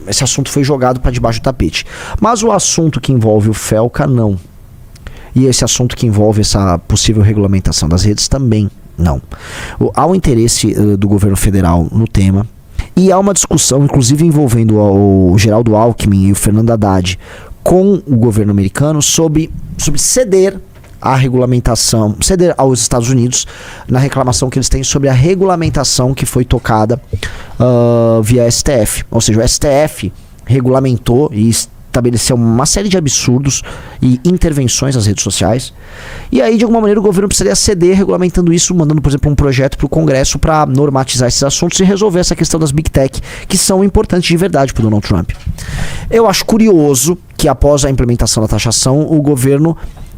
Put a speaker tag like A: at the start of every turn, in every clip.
A: esse assunto foi jogado para debaixo do tapete. Mas o assunto que envolve o Felca, não. E esse assunto que envolve essa possível regulamentação das redes, também não. Há um interesse do governo federal no tema, e há uma discussão, inclusive envolvendo o Geraldo Alckmin e o Fernando Haddad com o governo americano sobre ceder a regulamentação, ceder aos Estados Unidos na reclamação que eles têm sobre a regulamentação que foi tocada via STF. Ou seja, o STF regulamentou e estabeleceu uma série de absurdos e intervenções nas redes sociais. E aí, de alguma maneira, o governo precisaria ceder regulamentando isso, mandando, por exemplo, um projeto para o Congresso para normatizar esses assuntos e resolver essa questão das Big Tech, que são importantes de verdade para o Donald Trump. Eu acho curioso que após a implementação da taxação, o governo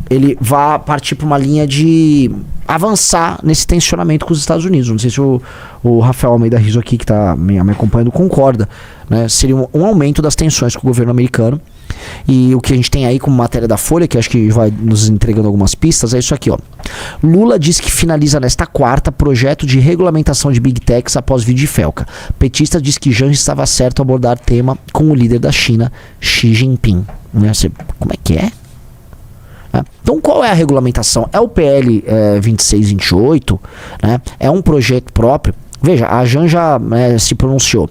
A: ele vá partir para uma linha de avançar nesse tensionamento com os Estados Unidos. Não sei se o Rafael Almeida Rizzo aqui, que está me acompanhando, concorda, né? Seria um aumento das tensões com o governo americano. E o que a gente tem aí como matéria da Folha, que acho que vai nos entregando algumas pistas, é isso aqui, ó. Lula diz que finaliza nesta quarta projeto de regulamentação de Big Techs após vídeo de Felca. Petista diz que Janja estava certo ao abordar tema com o líder da China, Xi Jinping. Como é que é? Então qual é a regulamentação? É o PL 2628, né? É um projeto próprio. Veja, a Janja se pronunciou.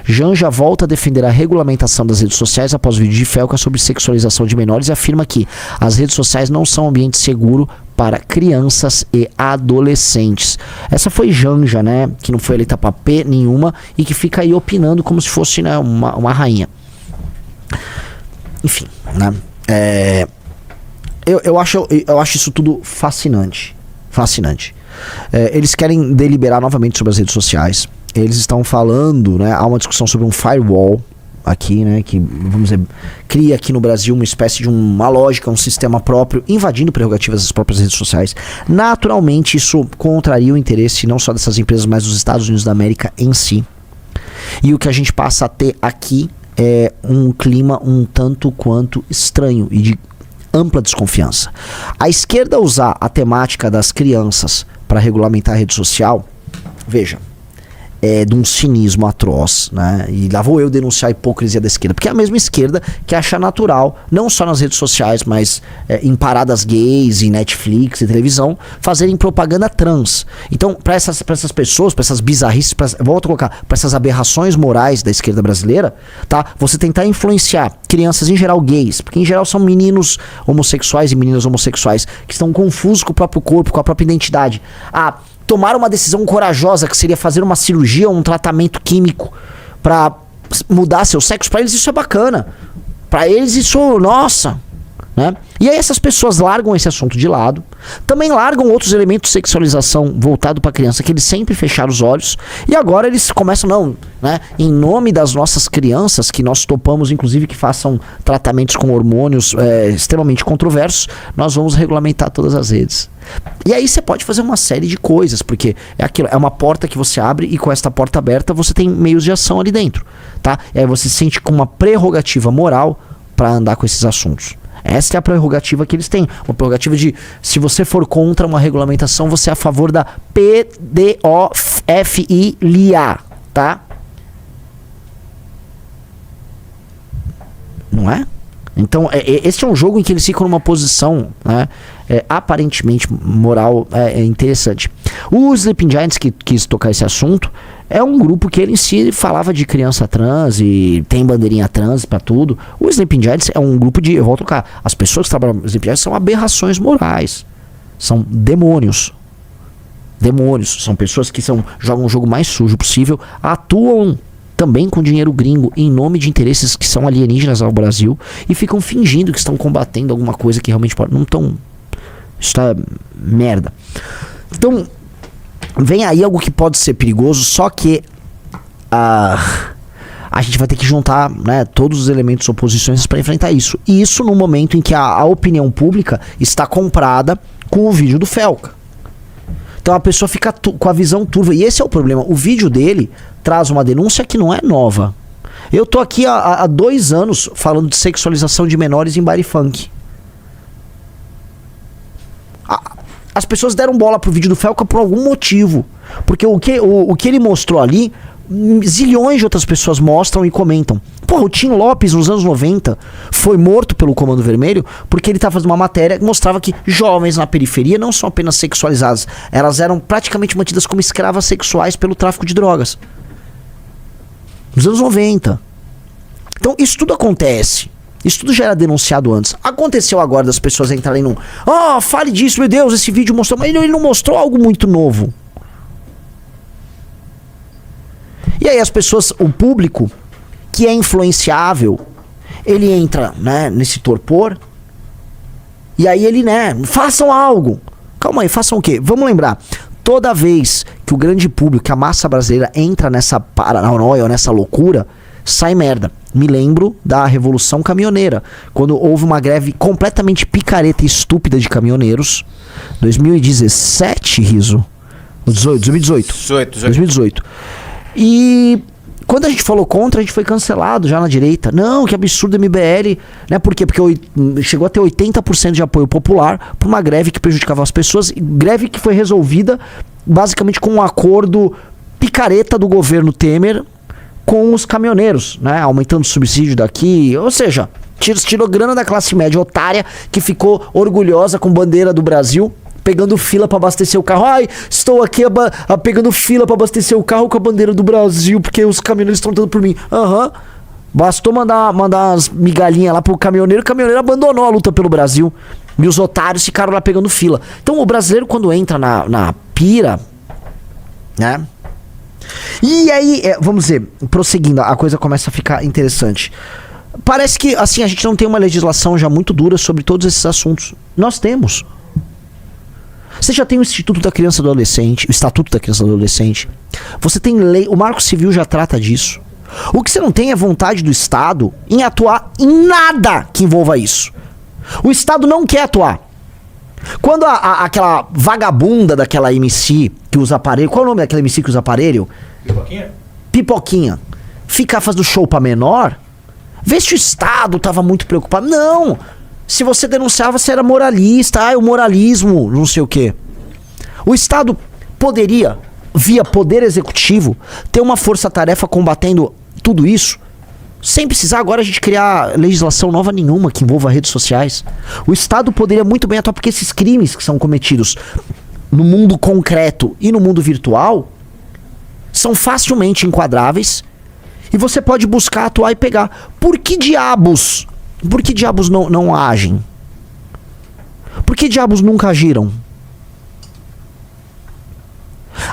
A: Janja volta a defender a regulamentação das redes sociais após vídeo de Felca sobre sexualização de menores e afirma que as redes sociais não são um ambiente seguro para crianças e adolescentes. Essa foi Janja, né? Que não foi eleita pra P nenhuma e que fica aí opinando como se fosse, né, uma rainha. Enfim, né? Eu acho isso tudo fascinante. Fascinante. Eles querem deliberar novamente sobre as redes sociais. Eles estão falando, né? Há uma discussão sobre um firewall aqui, né? Que, vamos dizer, cria aqui no Brasil uma espécie de uma lógica, um sistema próprio, invadindo prerrogativas das próprias redes sociais. Naturalmente, isso contraria o interesse não só dessas empresas, mas dos Estados Unidos da América em si. E o que a gente passa a ter aqui é um clima um tanto quanto estranho e de ampla desconfiança. A esquerda usar a temática das crianças para regulamentar a rede social, veja, é de um cinismo atroz, né? E lá vou eu denunciar a hipocrisia da esquerda, porque é a mesma esquerda que acha natural, não só nas redes sociais, mas em paradas gays, em Netflix e televisão, fazerem propaganda trans. Então, para essas pessoas, para essas bizarrices, volto a colocar, para essas aberrações morais da esquerda brasileira, tá? Você tentar influenciar crianças, em geral gays, porque em geral são meninos homossexuais e meninas homossexuais que estão confusos com o próprio corpo, com a própria identidade. Tomar uma decisão corajosa, que seria fazer uma cirurgia ou um tratamento químico para mudar seu sexo, para eles isso é bacana. Para eles isso, nossa, né? E aí essas pessoas largam esse assunto de lado, também largam outros elementos de sexualização voltado para criança que eles sempre fecharam os olhos, e agora eles começam, não, né? Em nome das nossas crianças, que nós topamos inclusive que façam tratamentos com hormônios extremamente controversos, nós vamos regulamentar todas as redes. E aí você pode fazer uma série de coisas, porque é uma porta que você abre e com esta porta aberta você tem meios de ação ali dentro, tá? E aí você se sente com uma prerrogativa moral para andar com esses assuntos. Essa é a prerrogativa que eles têm. Uma prerrogativa de, se você for contra uma regulamentação, você é a favor da pedofilia, tá? Não é? Então, esse é um jogo em que eles ficam numa posição, né, aparentemente moral interessante. O Sleeping Giants, que quis tocar esse assunto, é um grupo que ele em si falava de criança trans e tem bandeirinha trans pra tudo. O Sleeping Giants é um grupo de, eu volto a tocar, as pessoas que trabalham no Sleeping Giants são aberrações morais, são demônios. Demônios, são pessoas que jogam o jogo mais sujo possível, atuam também com dinheiro gringo em nome de interesses que são alienígenas ao Brasil e ficam fingindo que estão combatendo alguma coisa que realmente não estão. Isso é merda. Então, vem aí algo que pode ser perigoso, só que a gente vai ter que juntar, né, todos os elementos oposições para enfrentar isso. E isso no momento em que a opinião pública está comprada com o vídeo do Felca. Então a pessoa fica com a visão turva. E esse é o problema. O vídeo dele traz uma denúncia que não é nova. Eu tô aqui há 2 anos falando de sexualização de menores em baile funk. As pessoas deram bola pro vídeo do Felca por algum motivo. Porque o que ele mostrou ali zilhões de outras pessoas mostram e comentam. Porra, o Tim Lopes, nos anos 90, foi morto pelo Comando Vermelho porque ele estava fazendo uma matéria que mostrava que jovens na periferia não são apenas sexualizadas, elas eram praticamente mantidas como escravas sexuais pelo tráfico de drogas. Nos anos 90. Então, isso tudo acontece. Isso tudo já era denunciado antes. Aconteceu agora das pessoas entrarem num... fale disso, meu Deus, esse vídeo mostrou... Mas ele não mostrou algo muito novo. E aí as pessoas, o público, que é influenciável, ele entra, né, nesse torpor, e aí ele, né, façam algo. Calma aí, façam o quê? Vamos lembrar, toda vez que o grande público, que a massa brasileira entra nessa paranoia, nessa loucura, sai merda. Me lembro da Revolução Caminhoneira, quando houve uma greve completamente picareta e estúpida de caminhoneiros, 2017, Riso? 2018. E quando a gente falou contra, a gente foi cancelado já na direita. Não, que absurdo MBL, né? Por quê? Porque chegou a ter 80% de apoio popular por uma greve que prejudicava as pessoas. Greve que foi resolvida basicamente com um acordo picareta do governo Temer com os caminhoneiros, né? Aumentando o subsídio daqui, ou seja, tirou grana da classe média otária que ficou orgulhosa com bandeira do Brasil, pegando fila pra abastecer o carro. Ai, estou aqui pegando fila pra abastecer o carro com a bandeira do Brasil, porque os caminhoneiros estão dando por mim. Bastou mandar umas migalhinhas lá pro caminhoneiro, o caminhoneiro abandonou a luta pelo Brasil. E os otários ficaram lá pegando fila. Então o brasileiro, quando entra na pira, né? E aí, vamos dizer, prosseguindo, a coisa começa a ficar interessante. Parece que, assim, a gente não tem uma legislação já muito dura sobre todos esses assuntos. Nós temos. Você já tem o Instituto da Criança e do Adolescente, o Estatuto da Criança e do Adolescente. Você tem lei, o Marco Civil já trata disso. O que você não tem é vontade do Estado em atuar em nada que envolva isso. O Estado não quer atuar. Quando aquela vagabunda daquela MC que usa aparelho... Qual é o nome daquela MC que usa aparelho? Pipoquinha. Ficar fazendo show pra menor... Vê se o Estado tava muito preocupado. Não! Se você denunciava, você era moralista. O moralismo, não sei o quê. O Estado poderia, via poder executivo, ter uma força-tarefa combatendo tudo isso, sem precisar agora a gente criar legislação nova nenhuma que envolva redes sociais. O Estado poderia muito bem atuar, porque esses crimes que são cometidos no mundo concreto e no mundo virtual são facilmente enquadráveis e você pode buscar, atuar e pegar. Por que diabos não agem? Por que diabos nunca agiram?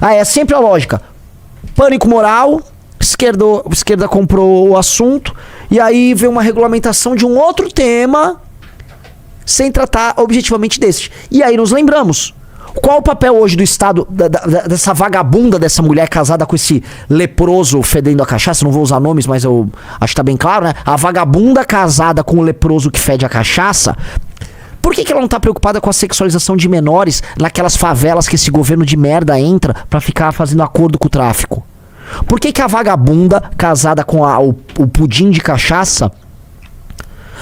A: É sempre a lógica. Pânico moral, esquerda comprou o assunto, e aí vem uma regulamentação de um outro tema sem tratar objetivamente desse. E aí nos lembramos. Qual o papel hoje do Estado, dessa vagabunda, dessa mulher casada com esse leproso fedendo a cachaça? Não vou usar nomes, mas eu acho que tá bem claro, né? A vagabunda casada com o leproso que fede a cachaça. Por que ela não tá preocupada com a sexualização de menores naquelas favelas que esse governo de merda entra pra ficar fazendo acordo com o tráfico? Por que a vagabunda casada com o pudim de cachaça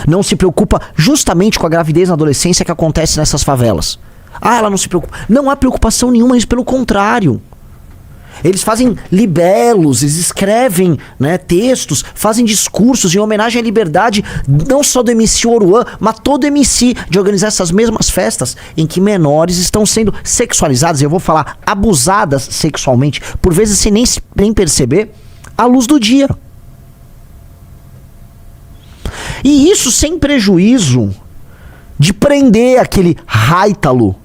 A: não se preocupa justamente com a gravidez na adolescência que acontece nessas favelas? Ela não se preocupa. Não há preocupação nenhuma, isso pelo contrário. Eles fazem libelos, eles escrevem, né, textos, fazem discursos em homenagem à liberdade, não só do MC Oruan, mas todo MC, de organizar essas mesmas festas em que menores estão sendo sexualizadas, eu vou falar, abusadas sexualmente, por vezes sem nem perceber, à luz do dia. E isso sem prejuízo de prender aquele Haitalo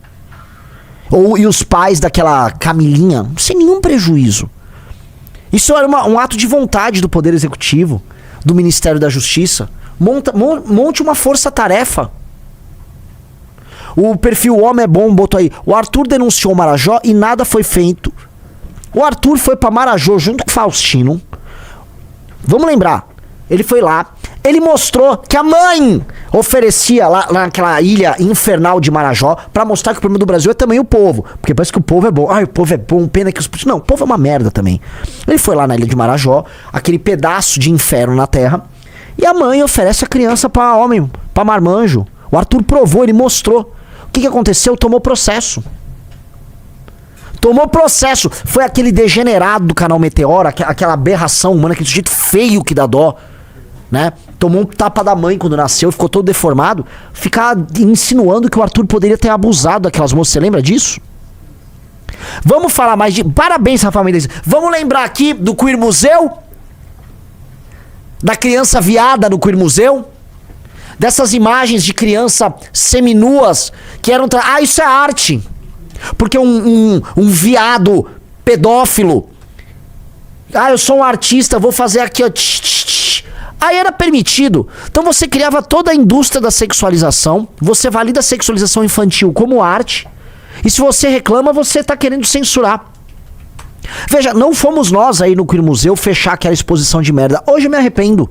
A: e os pais daquela Camilinha, sem nenhum prejuízo. Isso era um ato de vontade do Poder Executivo, do Ministério da Justiça. Monte uma força-tarefa. O perfil Homem é Bom botou aí. O Arthur denunciou o Marajó e nada foi feito. O Arthur foi pra Marajó junto com o Faustino. Vamos lembrar. Ele foi lá. Ele mostrou que a mãe oferecia lá naquela ilha infernal de Marajó pra mostrar que o problema do Brasil é também o povo. Porque parece que o povo é bom. O povo é bom, pena que os... Não, o povo é uma merda também. Ele foi lá na ilha de Marajó, aquele pedaço de inferno na terra, e a mãe oferece a criança pra homem, pra marmanjo. O Arthur provou, ele mostrou. O que aconteceu? Tomou processo. Tomou processo. Foi aquele degenerado do canal Meteoro, aquela aberração humana, aquele sujeito feio que dá dó, né? Tomou um tapa da mãe quando nasceu, ficou todo deformado. Ficar insinuando que o Arthur poderia ter abusado daquelas moças. Você lembra disso? Vamos falar mais de... Parabéns, Rafael Mendes. Vamos lembrar aqui do Queer Museu? Da criança viada no Queer Museu? Dessas imagens de criança seminuas que eram... isso é arte. Porque um viado pedófilo... eu sou um artista, vou fazer aqui, ó... Aí era permitido. Então você criava toda a indústria da sexualização. Você valida a sexualização infantil como arte. E se você reclama, você tá querendo censurar. Veja, não fomos nós aí no Queer Museu fechar aquela exposição de merda. Hoje eu me arrependo.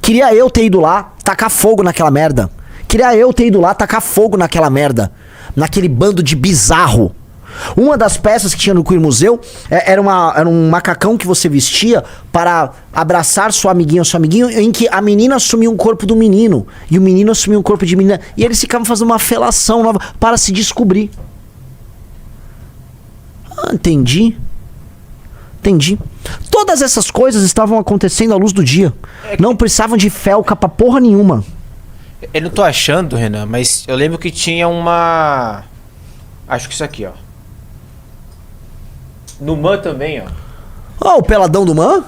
A: Queria eu ter ido lá tacar fogo naquela merda. Queria eu ter ido lá tacar fogo naquela merda. Naquele bando de bizarro. Uma das peças que tinha no Queer Museu era um macacão que você vestia para abraçar sua amiguinha ou seu amiguinho, em que a menina assumia um corpo do menino e o menino assumia um corpo de menina. E eles ficavam fazendo uma felação nova para se descobrir. Entendi. Todas essas coisas estavam acontecendo à luz do dia. Não precisavam de felca pra porra nenhuma.
B: Eu não tô achando, Renan, mas eu lembro que tinha uma... Acho que isso aqui, ó. No MAN também, ó.
A: O peladão do MAN?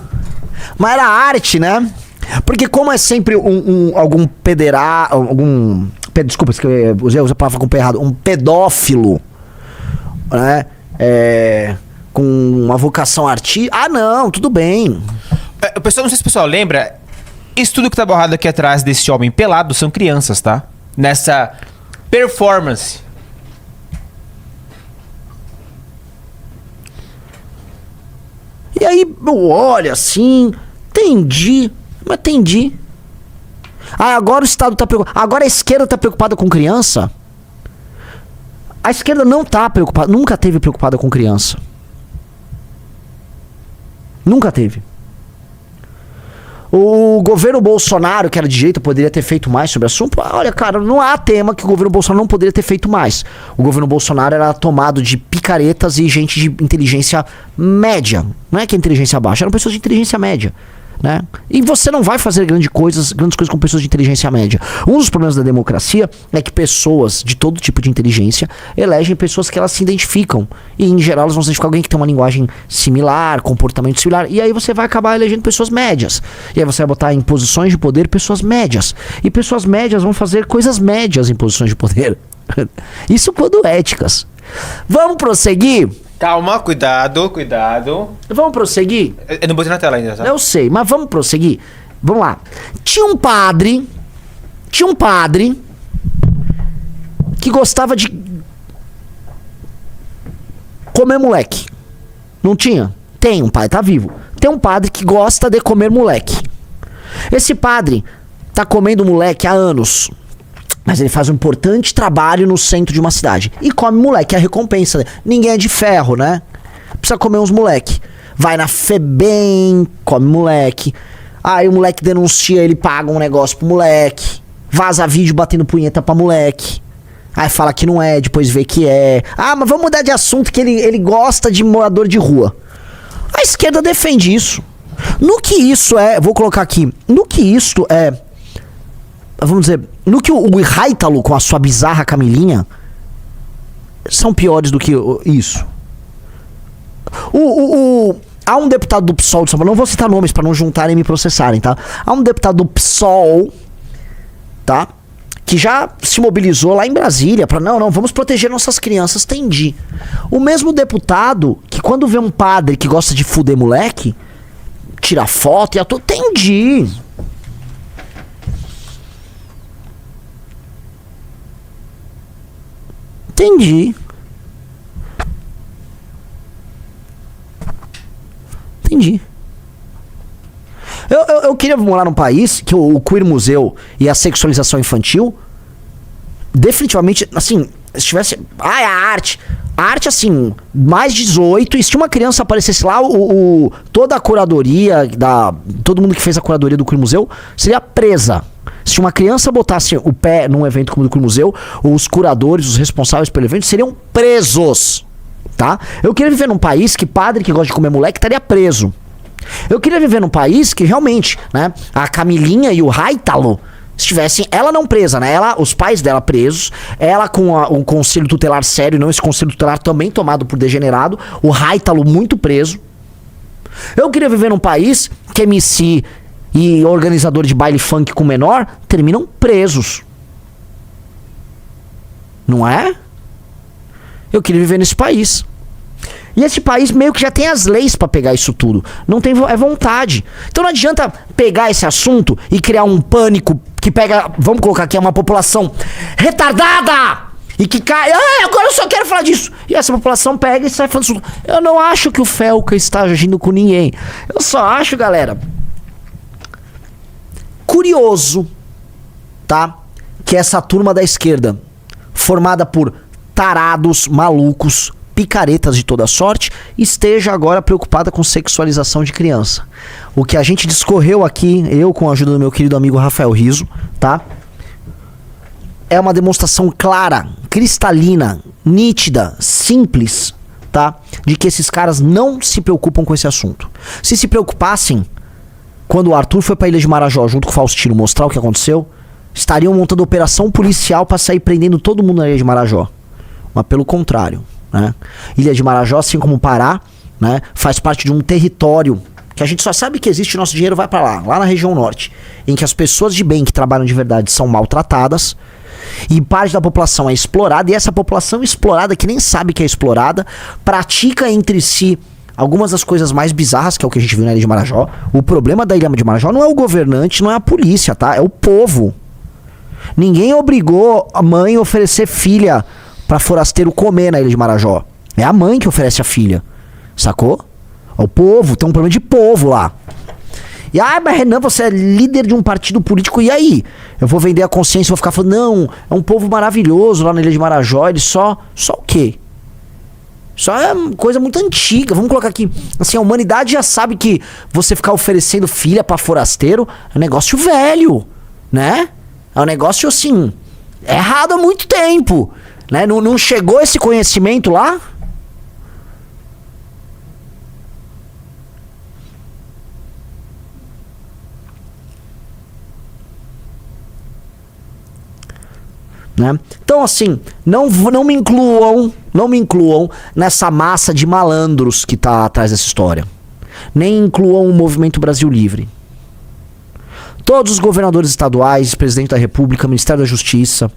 A: Mas era arte, né? Porque como é sempre algum desculpa, eu usei a palavra com o pé errado. Um pedófilo, né? Com uma vocação artística. Não, tudo bem.
B: O pessoal, não sei se o pessoal lembra, isso tudo que tá borrado aqui atrás desse homem pelado são crianças, tá? Nessa performance.
A: E aí, eu olho assim, entendi. Agora o Estado tá preocupado. Agora a esquerda tá preocupada com criança? A esquerda não tá preocupada, nunca teve preocupada com criança. Nunca teve. O governo Bolsonaro, que era de direita, poderia ter feito mais sobre o assunto. Olha, cara, não há tema que o governo Bolsonaro não poderia ter feito mais. O governo Bolsonaro era tomado de picaretas e gente de inteligência média. Não é que é inteligência baixa, eram pessoas de inteligência média, né? E você não vai fazer grandes coisas com pessoas de inteligência média. Um dos problemas da democracia é que pessoas de todo tipo de inteligência elegem pessoas que elas se identificam. E em geral elas vão se identificar com alguém que tem uma linguagem similar, comportamento similar. E aí você vai acabar elegendo pessoas médias. E aí você vai botar em posições de poder pessoas médias. E pessoas médias vão fazer coisas médias em posições de poder. Isso quando éticas. Vamos prosseguir?
B: Calma, cuidado.
A: Vamos prosseguir?
B: Eu não botei na tela ainda, tá?
A: Eu sei, mas vamos prosseguir. Vamos lá. Tinha um padre que gostava de comer moleque. Não tinha? Tem um padre, tá vivo. Tem um padre que gosta de comer moleque. Esse padre tá comendo moleque há anos. Mas ele faz um importante trabalho no centro de uma cidade. E come moleque, é a recompensa. Ninguém é de ferro, né? Precisa comer uns moleque. Vai na Febem, come moleque. Aí o moleque denuncia, ele paga um negócio pro moleque. Vaza vídeo batendo punheta pra moleque. Aí fala que não é, depois vê que é. Mas vamos mudar de assunto, que ele gosta de morador de rua. A esquerda defende isso. No que isso é... Vou colocar aqui. No que isso é... Vamos dizer, no que o Haitalo com a sua bizarra Camilinha são piores do que isso. Há um deputado do PSOL de São Paulo, não vou citar nomes para não juntarem e me processarem, tá? Há um deputado do PSOL, tá? Que já se mobilizou lá em Brasília para não, vamos proteger nossas crianças, entendi. O mesmo deputado que quando vê um padre que gosta de fuder moleque, tira foto e atua, entendi. Entendi. Eu queria morar num país que o Queer Museu e a sexualização infantil definitivamente, assim, se tivesse... a arte, assim, mais 18, e se uma criança aparecesse lá, toda a curadoria, todo mundo que fez a curadoria do Queer Museu seria presa. Se uma criança botasse o pé num evento como o do Queer Museu, os curadores, os responsáveis pelo evento seriam presos. tá? Eu queria viver num país que padre que gosta de comer moleque estaria preso. Eu queria viver num país que realmente, né, a Camilinha e o Haitalo estivessem, ela não presa, né? Os pais dela presos, ela com um conselho tutelar sério, não esse conselho tutelar também tomado por degenerado, o Haitalo muito preso. Eu queria viver num país que MC e organizador de baile funk com menor terminam presos. Não é? Eu queria viver nesse país. E esse país meio que já tem as leis pra pegar isso tudo. Não tem vontade. Então não adianta pegar esse assunto e criar um pânico que pega, vamos colocar aqui, uma população retardada e que cai. Ah, agora eu só quero falar disso. E essa população pega e sai falando disso. Eu não acho que o Felca está agindo com ninguém. Eu só acho, galera, curioso, tá? Que essa turma da esquerda, formada por tarados, malucos, picaretas de toda sorte, esteja agora preocupada com sexualização de criança. O que a gente discorreu aqui, eu com a ajuda do meu querido amigo Rafael Rizzo, tá? É uma demonstração clara, cristalina, nítida, simples, tá? De que esses caras não se preocupam com esse assunto. Se preocupassem, quando o Arthur foi pra Ilha de Marajó junto com o Faustino mostrar o que aconteceu, estariam montando operação policial pra sair prendendo todo mundo na Ilha de Marajó. Mas pelo contrário, né? Ilha de Marajó, assim como o Pará, né, faz parte de um território que a gente só sabe que existe, o nosso dinheiro vai pra lá na região norte, em que as pessoas de bem que trabalham de verdade são maltratadas e parte da população é explorada, e essa população explorada, que nem sabe que é explorada, pratica entre si algumas das coisas mais bizarras, que é o que a gente viu na Ilha de Marajó. O problema da Ilha de Marajó não é o governante, não é a polícia, tá? É o povo. Ninguém obrigou a mãe a oferecer filha pra forasteiro comer na Ilha de Marajó. É a mãe que oferece a filha. Sacou? É o povo, tem um problema de povo lá. E mas Renan, você é líder de um partido político, e aí? Eu vou vender a consciência e vou ficar falando, não, é um povo maravilhoso lá na Ilha de Marajó, ele só o quê? Só é coisa muito antiga. Vamos colocar aqui, assim, a humanidade já sabe que você ficar oferecendo filha pra forasteiro é um negócio velho, né? É um negócio, assim, errado há muito tempo. Né? Não chegou esse conhecimento lá? Né? Então assim, não me incluam nessa massa de malandros que tá atrás dessa história. Nem incluam o Movimento Brasil Livre. Todos os governadores estaduais, presidente da República, Ministério da Justiça,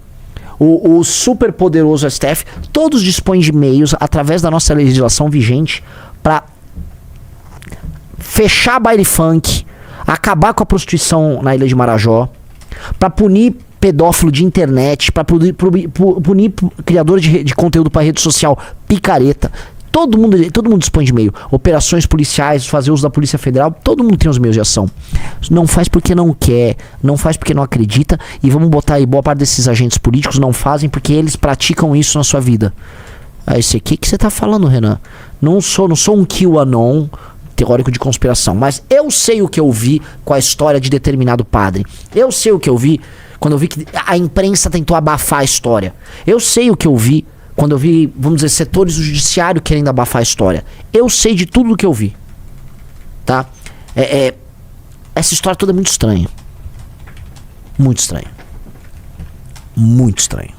A: o super poderoso STF, todos dispõem de meios, através da nossa legislação vigente, para fechar baile funk, acabar com a prostituição na Ilha de Marajó, para punir pedófilo de internet, para punir criador de conteúdo para rede social picareta. Todo mundo dispõe de meio. Operações policiais, fazer uso da Polícia Federal, todo mundo tem os meios de ação. Não faz porque não quer, não faz porque não acredita, e vamos botar aí, boa parte desses agentes políticos não fazem porque eles praticam isso na sua vida. Aí o que você tá falando, Renan? Não sou um QAnon teórico de conspiração, mas eu sei o que eu vi com a história de determinado padre. Eu sei o que eu vi quando eu vi que a imprensa tentou abafar a história. Eu sei o que eu vi quando eu vi, vamos dizer, setores do judiciário querendo abafar a história. Eu sei de tudo o que eu vi. Tá? Essa história toda é muito estranha. Muito estranha. Muito estranha.